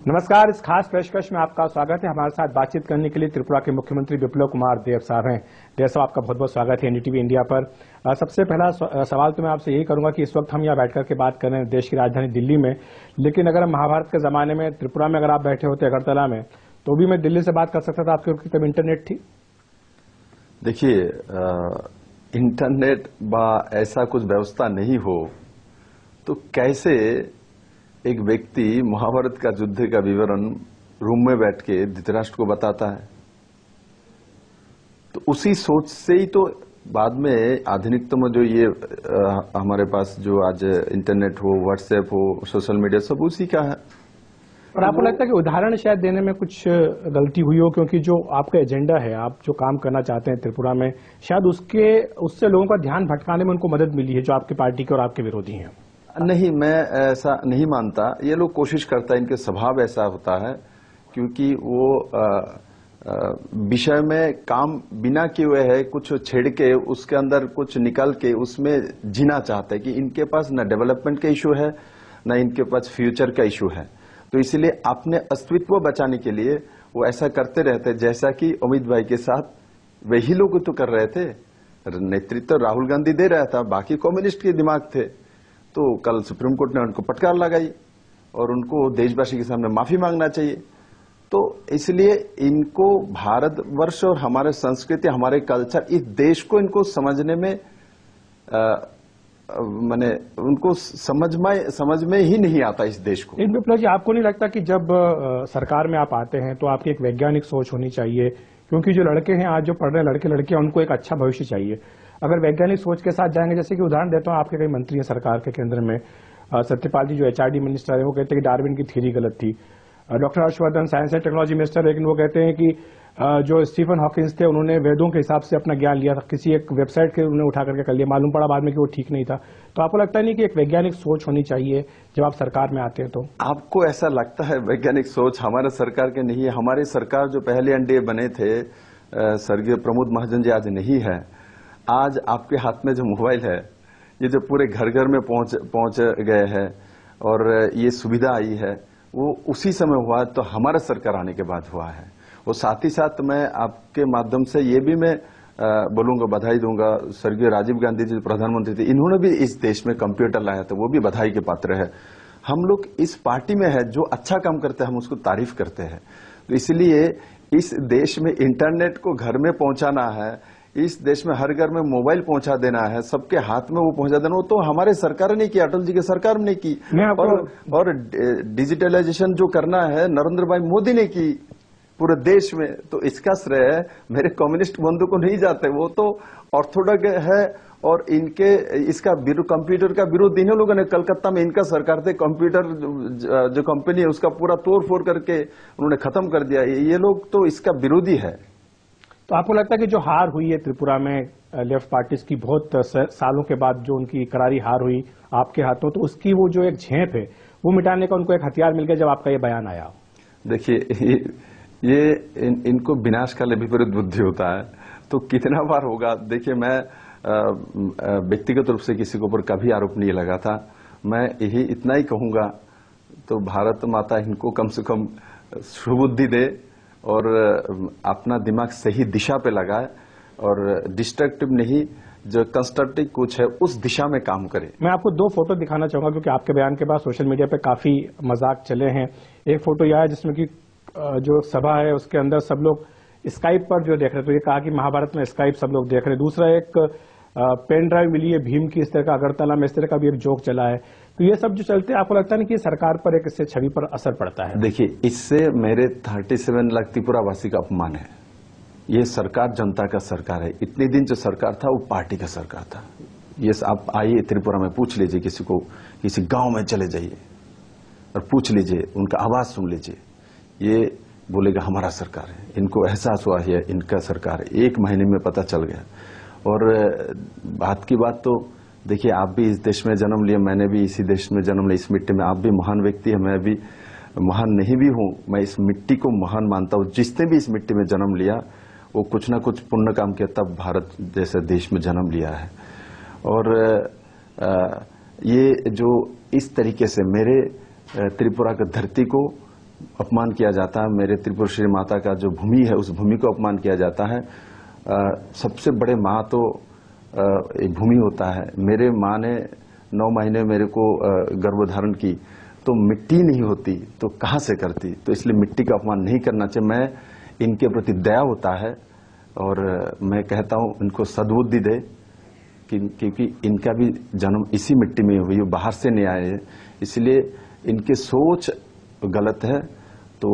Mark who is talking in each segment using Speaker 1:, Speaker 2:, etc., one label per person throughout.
Speaker 1: नमस्कार। इस खास पेशकश में आपका स्वागत है। हमारे साथ बातचीत करने के लिए त्रिपुरा के मुख्यमंत्री बिप्लब कुमार देव साहब हैं। देव साहब, आपका बहुत बहुत स्वागत है एनडीटीवी इंडिया पर। सबसे पहला सवाल तो मैं आपसे यही करूंगा कि इस वक्त हम यहाँ बैठकर के बात कर रहे हैं देश की राजधानी दिल्ली में, लेकिन अगर हम महाभारत के जमाने में त्रिपुरा में अगर आप बैठे होते अगरतला में, तो भी मैं दिल्ली से बात कर सकता था आपके वक्त तब इंटरनेट थी?
Speaker 2: देखिए, इंटरनेट बा ऐसा कुछ व्यवस्था नहीं हो तो कैसे एक व्यक्ति महाभारत का युद्ध का विवरण रूम में बैठ के धृतराष्ट्र को बताता है? तो उसी सोच से ही तो बाद में आधुनिकतम जो ये हमारे पास जो आज इंटरनेट हो, व्हाट्सएप हो, सोशल मीडिया, सब उसी का है।
Speaker 1: और आपको लगता है कि उदाहरण शायद देने में कुछ गलती हुई हो, क्योंकि जो आपका एजेंडा है, आप जो काम करना चाहते हैं त्रिपुरा में, शायद उससे लोगों का ध्यान भटकाने में उनको मदद मिली है, जो आपके पार्टी के और आपके विरोधी हैं?
Speaker 2: नहीं, मैं ऐसा नहीं मानता। ये लोग कोशिश करता है, इनके स्वभाव ऐसा होता है, क्योंकि वो विषय में काम बिना किए हुए है, कुछ छेड़ के उसके अंदर कुछ निकल के उसमें जीना चाहते हैं कि इनके पास न डेवलपमेंट का इशू है, न इनके पास फ्यूचर का इशू है। तो इसलिए अपने अस्तित्व बचाने के लिए वो ऐसा करते रहते, जैसा कि अमित भाई के साथ वही लोग तो कर रहे थे। नेतृत्व राहुल गांधी दे रहा था, बाकी कम्युनिस्ट के दिमाग थे। तो कल सुप्रीम कोर्ट ने उनको फटकार लगाई और उनको देशवासी के सामने माफी मांगना चाहिए। तो इसलिए इनको भारतवर्ष और हमारे संस्कृति, हमारे कल्चर, इस देश को इनको समझने में माने उनको समझ में ही नहीं आता इस देश को।
Speaker 1: बिप्लब जी, आपको नहीं लगता कि जब सरकार में आप आते हैं तो आपकी एक वैज्ञानिक सोच होनी चाहिए? क्योंकि जो लड़के हैं आज, जो पढ़ रहे लड़के लड़कियां, उनको एक अच्छा भविष्य चाहिए। अगर वैज्ञानिक सोच के साथ जाएंगे, जैसे कि उदाहरण देता हूं, आपके कई मंत्री हैं सरकार के केंद्र में, सत्यपाल जी जो एचआरडी मिनिस्टर है, वो कहते हैं कि डार्विन की थ्योरी गलत थी। Doctor Harshvardhan science and technology minister, लेकिन वो कहते हैं कि जो स्टीफन हॉकिंस थे, उन्होंने वेदों के हिसाब से अपना ज्ञान लिया था, किसी एक वेबसाइट के उन्होंने उठा करके कर लिया, मालूम पड़ा बाद में कि वो ठीक नहीं था। तो आपको लगता नहीं कि एक वैज्ञानिक सोच होनी चाहिए जब आप सरकार में आते हैं? तो आपको
Speaker 2: ऐसा लगता है वैज्ञानिक सोच हमारे सरकार के नहीं है? हमारी सरकार जो पहले एनडीए बने थे, स्वर्गीय प्रमोद महाजन जी आज नहीं है। आज आपके हाथ में जो मोबाइल है, ये जो पूरे घर घर में पहुंच गए हैं और ये सुविधा आई है, वो उसी समय हुआ, तो हमारा सरकार आने के बाद हुआ है। और साथ ही साथ मैं आपके माध्यम से ये भी मैं बोलूंगा, बधाई दूंगा, स्वर्गीय राजीव गांधी जी प्रधानमंत्री थे, इन्होंने भी इस देश में कंप्यूटर लाया था, वो भी बधाई के पात्र है। हम लोग इस पार्टी में है, जो अच्छा काम करते हैं हम उसको तारीफ करते हैं। तो इसलिए इस देश में इंटरनेट को घर में पहुंचाना है, इस देश में हर घर में मोबाइल पहुंचा देना है, सबके हाथ में वो पहुंचा देना, वो तो हमारे सरकार ने की, अटल जी की सरकार ने की। और डिजिटलाइजेशन जो करना है, नरेंद्र भाई मोदी ने की पूरे देश में। तो इसका श्रेय मेरे कम्युनिस्ट बंधु को नहीं जाते, वो तो ऑर्थोडॉक्स है। और इनके इसका कंप्यूटर का विरोध इन्हीं लोगों ने, कलकत्ता में इनका सरकार थे, कंप्यूटर जो कंपनी है उसका पूरा तोड़ फोड़ करके उन्होंने खत्म कर दिया। ये लोग तो इसका विरोधी है।
Speaker 1: तो आपको लगता है कि जो हार हुई है त्रिपुरा में लेफ्ट पार्टीज की, बहुत सालों के बाद जो उनकी करारी हार हुई आपके हाथों, तो उसकी वो जो एक झेप है, वो मिटाने का उनको एक हथियार मिल गया जब आपका ये बयान आया?
Speaker 2: देखिए, ये इनको विनाशकाल विपरीत बुद्धि होता है, तो कितना बार होगा। देखिए, मैं व्यक्तिगत रूप से किसी के ऊपर कभी आरोप नहीं लगा था। मैं यही इतना ही कहूंगा, तो भारत माता इनको कम से कम सुबुद्धि दे और अपना दिमाग सही दिशा पे लगाए और डिस्ट्रक्टिव नहीं, जो कंस्ट्रक्टिव कुछ है उस दिशा में काम करे।
Speaker 1: मैं आपको दो फोटो दिखाना चाहूंगा, क्योंकि आपके बयान के बाद सोशल मीडिया पे काफी मजाक चले हैं। एक फोटो यह है जिसमें कि जो सभा है उसके अंदर सब लोग स्काइप पर जो देख रहे, तो ये कहा कि महाभारत में स्काइप सब लोग देख रहे। दूसरा एक पेन ड्राइव मिली है भीम की, इस तरह का अगरतला में इस तरह का भी एक जोक चला है। तो ये सब जो चलते हैं, आपको लगता है कि सरकार पर एक इससे छवि पर असर पड़ता है?
Speaker 2: देखिए, इससे मेरे 37 लाख त्रिपुरावासी का अपमान है। ये सरकार जनता का सरकार है। इतने दिन जो सरकार था वो पार्टी का सरकार था। ये आप आइए त्रिपुरा में पूछ लीजिए, किसी को, किसी गांव में चले जाइए और पूछ लीजिए, उनका आवाज सुन लीजिए, ये बोलेगा हमारा सरकार है। इनको एहसास हुआ है इनका सरकार है, 1 महीने में पता चल गया। और बात की बात तो देखिए, आप भी इस देश में जन्म लिए, मैंने भी इसी देश में जन्म लिया, इस मिट्टी में। आप भी महान व्यक्ति है, मैं भी महान नहीं भी हूं, मैं इस मिट्टी को महान मानता हूं। जिसने भी इस मिट्टी में जन्म लिया वो कुछ ना कुछ पुण्य काम किया, तब भारत जैसे देश में जन्म लिया है। और ये जो इस तरीके से मेरे त्रिपुरा की धरती को अपमान किया जाता है, मेरे त्रिपुरेश्वरी माता का जो भूमि है उस भूमि को अपमान किया जाता है। सबसे बड़े माँ तो एक भूमि होता है। मेरे माँ ने 9 महीने मेरे को गर्भधारण की, तो मिट्टी नहीं होती तो कहाँ से करती, तो इसलिए मिट्टी का अपमान नहीं करना चाहिए। मैं इनके प्रति दया होता है और मैं कहता हूँ इनको सद्बुद्धि दे, क्योंकि इनका भी जन्म इसी मिट्टी में हुई, बाहर से नहीं आए, इसलिए इनकी सोच गलत है। तो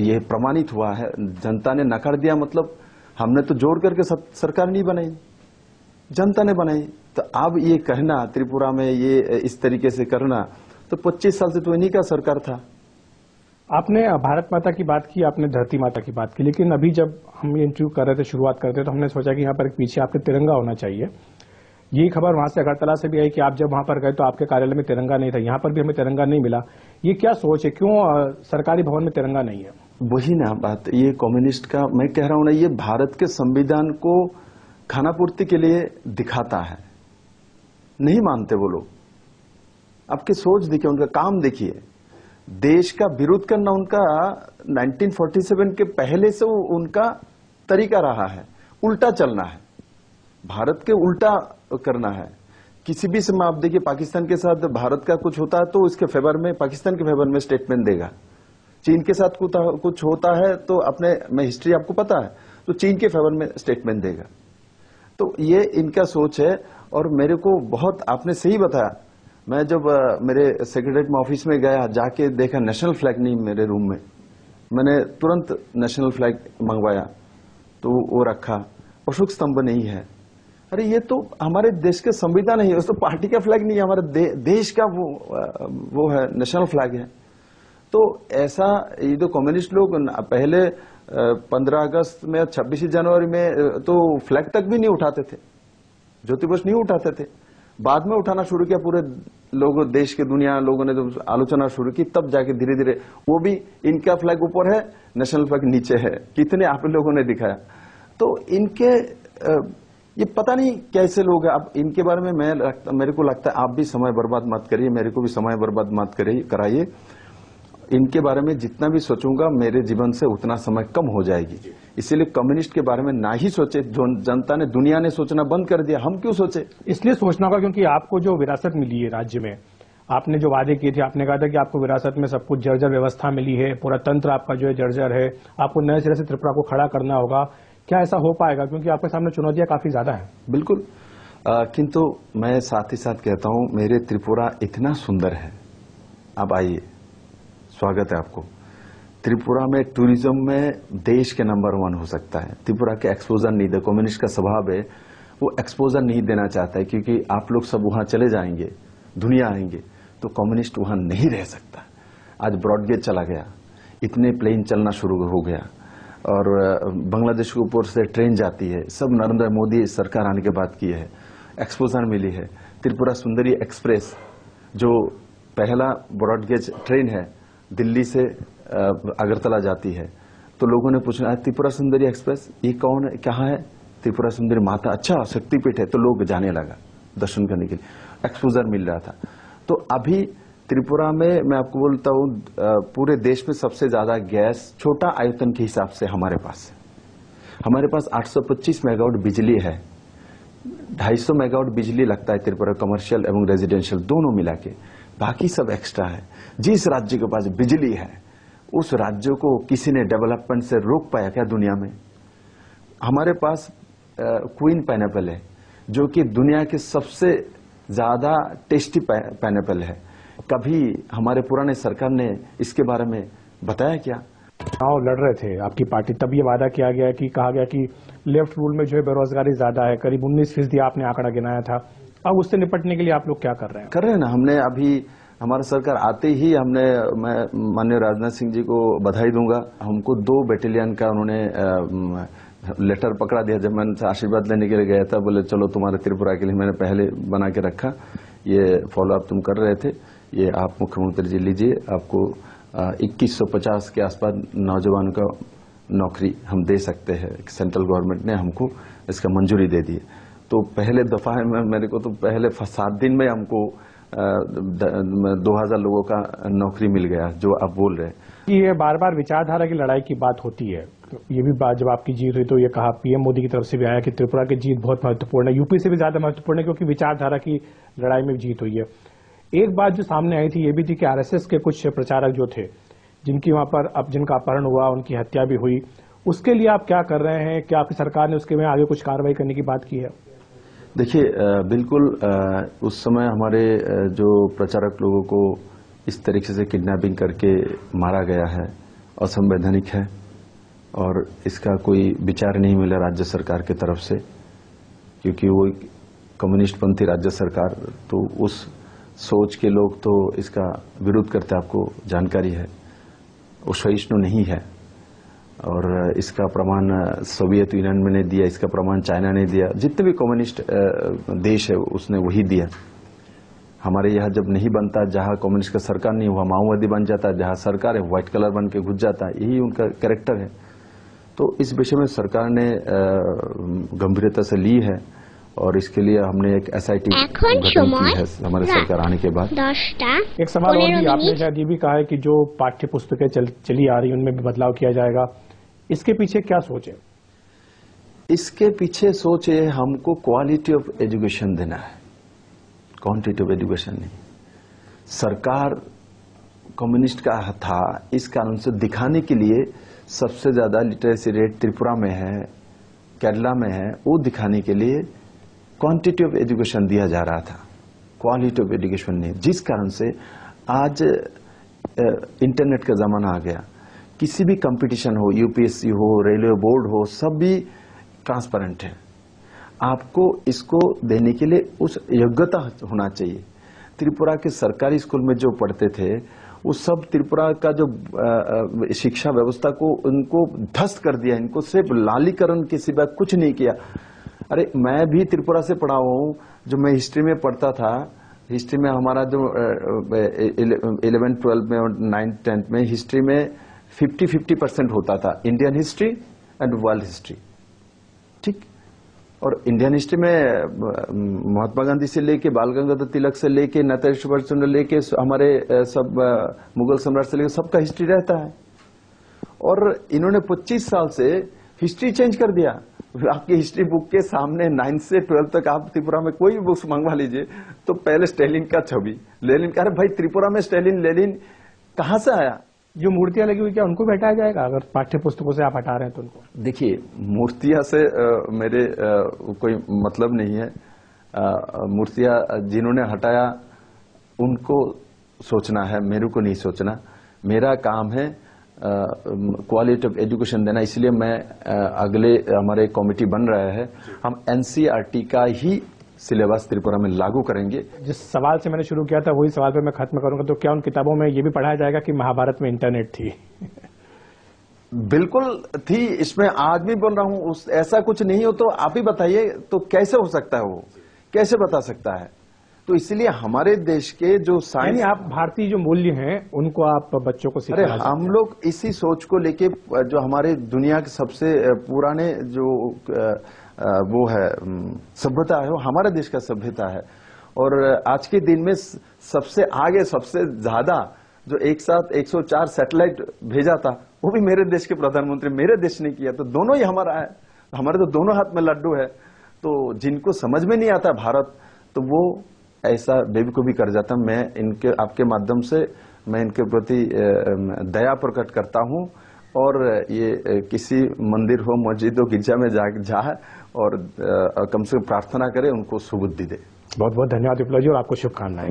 Speaker 2: ये प्रमाणित हुआ है, जनता ने नकार दिया, मतलब हमने तो जोड़ करके सरकार नहीं बनाई, जनता ने बनाई। तो अब ये कहना त्रिपुरा में ये इस तरीके से करना, तो 25 साल से तो इन्हीं का सरकार था।
Speaker 1: आपने भारत माता की बात की, आपने धरती माता की बात की, लेकिन अभी जब हम ये इंटरव्यू कर रहे थे, शुरुआत करते तो हमने सोचा कि यहाँ पर पीछे आपके तिरंगा होना चाहिए। यही खबर वहां से अगरतला से भी आई कि आप जब वहां पर गए तो आपके कार्यालय में तिरंगा नहीं था, यहाँ पर भी हमें तिरंगा नहीं मिला। ये क्या सोच है, क्यों सरकारी भवन में तिरंगा नहीं है?
Speaker 2: वही ना बात, ये कम्युनिस्ट का मैं कह रहा हूं ना, ये भारत के संविधान को खानापूर्ति के लिए दिखाता है। नहीं मानते वो लोग। आपकी सोच देखिए, उनका काम देखिए। देश का विरोध करना उनका 1947 के पहले से उनका तरीका रहा है। उल्टा चलना है, भारत के उल्टा करना है। किसी भी समय आप देखिए, पाकिस्तान के साथ भारत का कुछ होता है तो इसके फेवर में, पाकिस्तान के फेवर में स्टेटमेंट देगा। चीन के साथ कुछ होता है तो अपने में हिस्ट्री आपको पता है, तो चीन के फेवर में स्टेटमेंट देगा। तो ये इनका सोच है। और मेरे को बहुत, आपने सही बताया, मैं जब मेरे सेक्रेटरीट में ऑफिस में गया, जाके देखा नेशनल फ्लैग नहीं मेरे रूम में, मैंने तुरंत नेशनल फ्लैग मंगवाया तो वो रखा। अशोक स्तंभ नहीं है। अरे ये तो हमारे देश के संविधान नहीं है, तो पार्टी का फ्लैग नहीं है, हमारे देश का वो है, नेशनल फ्लैग है। तो ऐसा ये तो कम्युनिस्ट लोग पहले 15 अगस्त में, 26 जनवरी में तो फ्लैग तक भी नहीं उठाते थे, ज्योति बस नहीं उठाते थे। बाद में उठाना शुरू किया, पूरे लोगों, देश के दुनिया लोगों ने जब आलोचना शुरू की, तब जाके धीरे धीरे वो भी, इनका फ्लैग ऊपर है, नेशनल फ्लैग नीचे है। कितने आप लोगों ने दिखाया। तो इनके ये पता नहीं कैसे लोग हैं। अब इनके बारे में मेरे को लगता है आप भी समय बर्बाद मत करिए, मेरे को भी समय बर्बाद मत कराइए। इनके बारे में जितना भी सोचूंगा मेरे जीवन से उतना समय कम हो जाएगी। इसीलिए कम्युनिस्ट के बारे में ना ही सोचे। जो जनता ने, दुनिया ने सोचना बंद कर दिया, हम क्यों सोचे?
Speaker 1: इसलिए सोचना होगा क्योंकि आपको जो विरासत मिली है राज्य में, आपने जो वादे किए थे, आपने कहा था कि आपको विरासत में सब कुछ जर्जर व्यवस्था मिली है, पूरा तंत्र आपका जो है जर्जर है, आपको नए सिरे से त्रिपुरा को खड़ा करना होगा। क्या ऐसा हो पाएगा? क्योंकि आपके सामने चुनौतियां काफी ज्यादा है।
Speaker 2: बिल्कुल, किंतु मैं साथ ही साथ कहता हूं, मेरे त्रिपुरा इतना सुंदर है। अब आइए, स्वागत है आपको। त्रिपुरा में टूरिज्म में देश के नंबर 1 हो सकता है। त्रिपुरा के एक्सपोजर नहीं दे, कम्युनिस्ट का स्वभाव है, वो एक्सपोजर नहीं देना चाहता है, क्योंकि आप लोग सब वहां चले जाएंगे, दुनिया आएंगे, तो कम्युनिस्ट वहां नहीं रह सकता। आज ब्रॉडगेज चला गया, इतने प्लेन चलना शुरू हो गया, और बांग्लादेश के ऊपर से ट्रेन जाती है, सब नरेंद्र मोदी सरकार आने के बाद की है, एक्सपोजर मिली है। त्रिपुरा सुंदरी एक्सप्रेस जो पहला ब्रॉडगेज ट्रेन है, दिल्ली से अगरतला जाती है, तो लोगों ने पूछा त्रिपुरा सुंदरी एक्सप्रेस ये कौन है, कहाँ है? त्रिपुरा सुंदरी माता, अच्छा शक्तिपीठ है, तो लोग जाने लगा दर्शन करने के लिए, एक्सपोजर मिल रहा था। तो अभी त्रिपुरा में मैं आपको बोलता हूँ, पूरे देश में सबसे ज्यादा गैस छोटा आयतन के हिसाब से हमारे पास है। हमारे पास 825 मेगावाट बिजली है, 250 मेगावाट बिजली लगता है त्रिपुरा, कमर्शियल एवं रेजिडेंशियल दोनों मिला के, बाकी सब एक्स्ट्रा है। जिस राज्य के पास बिजली है उस राज्य को किसी ने डेवलपमेंट से रोक पाया क्या दुनिया में? हमारे पास क्वीन पाइनएप्पल है, जो कि दुनिया के सबसे ज्यादा टेस्टी पाइनएप्पल है। कभी हमारे पुराने सरकार ने इसके बारे में बताया क्या?
Speaker 1: चुनाव लड़ रहे थे आपकी पार्टी, तब ये वादा किया गया कि, कहा गया कि लेफ्ट रूल में जो है बेरोजगारी ज्यादा है, करीब 19% आपने आंकड़ा गिनाया था। अब उससे निपटने के लिए आप लोग क्या कर रहे हैं?
Speaker 2: कर रहे हैं ना, हमने अभी हमारा सरकार आते ही हमने, मैं माननीय राजनाथ सिंह जी को बधाई दूंगा, हमको 2 बैटेलियन का उन्होंने लेटर पकड़ा दिया। जब मैं उनसे आशीर्वाद लेने के लिए गया था, बोले चलो तुम्हारे त्रिपुरा के लिए मैंने पहले बना के रखा, ये फॉलोअप तुम कर रहे थे, ये आप मुख्यमंत्री जी लीजिए, आपको 2150 के आसपास नौजवान का नौकरी हम दे सकते हैं। सेंट्रल गवर्नमेंट ने हमको इसका मंजूरी दे दी। तो पहले दफा है, मेरे को तो पहले 7 दिन में हमको 2000 लोगों का नौकरी मिल गया, जो आप बोल रहे हैं।
Speaker 1: ये बार बार विचारधारा की लड़ाई की बात होती है। ये भी बात जब आपकी जीत हुई तो ये कहा पीएम मोदी की तरफ से भी आया कि त्रिपुरा की जीत बहुत महत्वपूर्ण है, यूपी से भी ज्यादा महत्वपूर्ण है क्योंकि विचारधारा की लड़ाई में जीत हुई है। एक बात जो सामने आई थी ये भी थी कि आरएसएस के कुछ प्रचारक जो थे, जिनकी वहां पर अब जिनका अपहरण हुआ, उनकी हत्या भी हुई, उसके लिए आप क्या कर रहे हैं? क्या आपकी सरकार ने उसके में आगे कुछ कार्रवाई करने की बात की है?
Speaker 2: देखिए, बिल्कुल उस समय हमारे जो प्रचारक लोगों को इस तरीके से किडनैपिंग करके मारा गया है, असंवैधानिक है और इसका कोई विचार नहीं मिला राज्य सरकार की तरफ से, क्योंकि वो कम्युनिस्ट पंथी राज्य सरकार, तो उस सोच के लोग तो इसका विरोध करते, आपको जानकारी है। वो सहिष्णु नहीं है और इसका प्रमाण सोवियत यूनियन ने दिया, इसका प्रमाण चाइना ने दिया, जितने भी कम्युनिस्ट देश है उसने वही दिया। हमारे यहाँ जब नहीं बनता, जहाँ कम्युनिस्ट का सरकार नहीं हुआ माओवादी बन जाता, जहाँ सरकार है व्हाइट कलर बन के घुस जाता, यही उनका कैरेक्टर है। तो इस विषय में सरकार ने गंभीरता से ली है और इसके लिए हमने एक SIT गठन की है हमारे सरकार आने के बाद।
Speaker 1: एक सवाल और भी, आपने शायद ये भी कहा है कि जो पाठ्य पुस्तकें चली आ रही उनमें भी बदलाव किया जाएगा, इसके पीछे क्या सोच है?
Speaker 2: इसके पीछे सोच है हमको क्वालिटी ऑफ एजुकेशन देना है, क्वांटिटी ऑफ एजुकेशन नहीं। सरकार कम्युनिस्ट का था, इस कानून से दिखाने के लिए सबसे ज्यादा लिटरेसी रेट त्रिपुरा में है, केरला में है, वो दिखाने के लिए क्वांटिटी ऑफ एजुकेशन दिया जा रहा था, क्वालिटी ऑफ एजुकेशन नहीं। जिस कारण से आज इंटरनेट का जमाना आ गया, किसी भी कंपटीशन हो, UPSC हो, रेलवे बोर्ड हो, सब भी ट्रांसपेरेंट है। आपको इसको देने के लिए उस योग्यता होना चाहिए। त्रिपुरा के सरकारी स्कूल में जो पढ़ते थे वो सब त्रिपुरा का जो शिक्षा व्यवस्था को उनको ध्वस्त कर दिया, इनको सिर्फ लालीकरण के सिवा कुछ नहीं किया। अरे मैं भी त्रिपुरा से पढ़ा हुआ हूँ, जो मैं हिस्ट्री में पढ़ता था, हिस्ट्री में हमारा जो 11, 12 में और 9, 10 में हिस्ट्री में 50-50% होता था, Indian history and world history, ठीक। और इंडियन हिस्ट्री में महात्मा गांधी से लेके बाल गंगाधर तिलक से लेके नेताजी सुभाष चंद्र लेके हमारे सब मुगल सम्राट से लेके सबका हिस्ट्री रहता है। और इन्होंने 25 साल से हिस्ट्री चेंज कर दिया। आपकी हिस्ट्री बुक के सामने 9 से 12 तक आप त्रिपुरा में कोई बुक्स मंगवा लीजिए तो पहले स्टालिन का छवि, लेनिन का। अरे भाई, त्रिपुरा में स्टालिन लेनिन कहां से आया?
Speaker 1: जो मूर्तियां लगी हुई क्या उनको भी हटाया जाएगा अगर पाठ्य पुस्तकों से आप हटा रहे हैं तो उनको?
Speaker 2: देखिए, मूर्तियां से मेरे कोई मतलब नहीं है। मूर्तियां जिन्होंने हटाया उनको सोचना है, मेरे को नहीं सोचना। मेरा काम है क्वालिटी ऑफ एजुकेशन देना। इसलिए मैं अगले हमारे कमेटी बन रहा है, हम NCERT का ही सिलेबस त्रिपुरा में लागू करेंगे।
Speaker 1: जिस सवाल से मैंने शुरू किया था वही सवाल पे मैं खत्म करूंगा, तो क्या उन किताबों में ये भी पढ़ाया जाएगा कि महाभारत में इंटरनेट थी?
Speaker 2: बिल्कुल थी, इसमें आज भी बोल रहा हूं। ऐसा कुछ नहीं हो तो आप ही बताइए, तो कैसे हो सकता है? वो कैसे बता सकता है? तो इसलिए हमारे देश के जो साइंस,
Speaker 1: आप भारतीय जो मूल्य हैं उनको आप बच्चों को सिखाना
Speaker 2: अरे हम लोग इसी सोच को लेके, जो हमारे दुनिया के सबसे पुराने जो वो है सभ्यता है, वो हमारे देश का सभ्यता है। और आज के दिन में सबसे आगे, सबसे ज्यादा जो एक साथ 104 सैटेलाइट भेजा था, वो भी मेरे देश के प्रधानमंत्री, मेरे देश ने किया। तो दोनों ही हमारा है, हमारे तो दोनों हाथ में लड्डू है। तो जिनको समझ में नहीं आता भारत, तो वो ऐसा बेवकूफी कर जाता। मैं इनके, आपके माध्यम से मैं इनके प्रति दया प्रकट करता हूं और ये किसी मंदिर हो, मस्जिद हो, गिरजा में जाए और कम से कम प्रार्थना करे, उनको सुबुद्धि दे।
Speaker 1: बहुत बहुत धन्यवाद विप्लव जी और आपको शुभकामनाएं।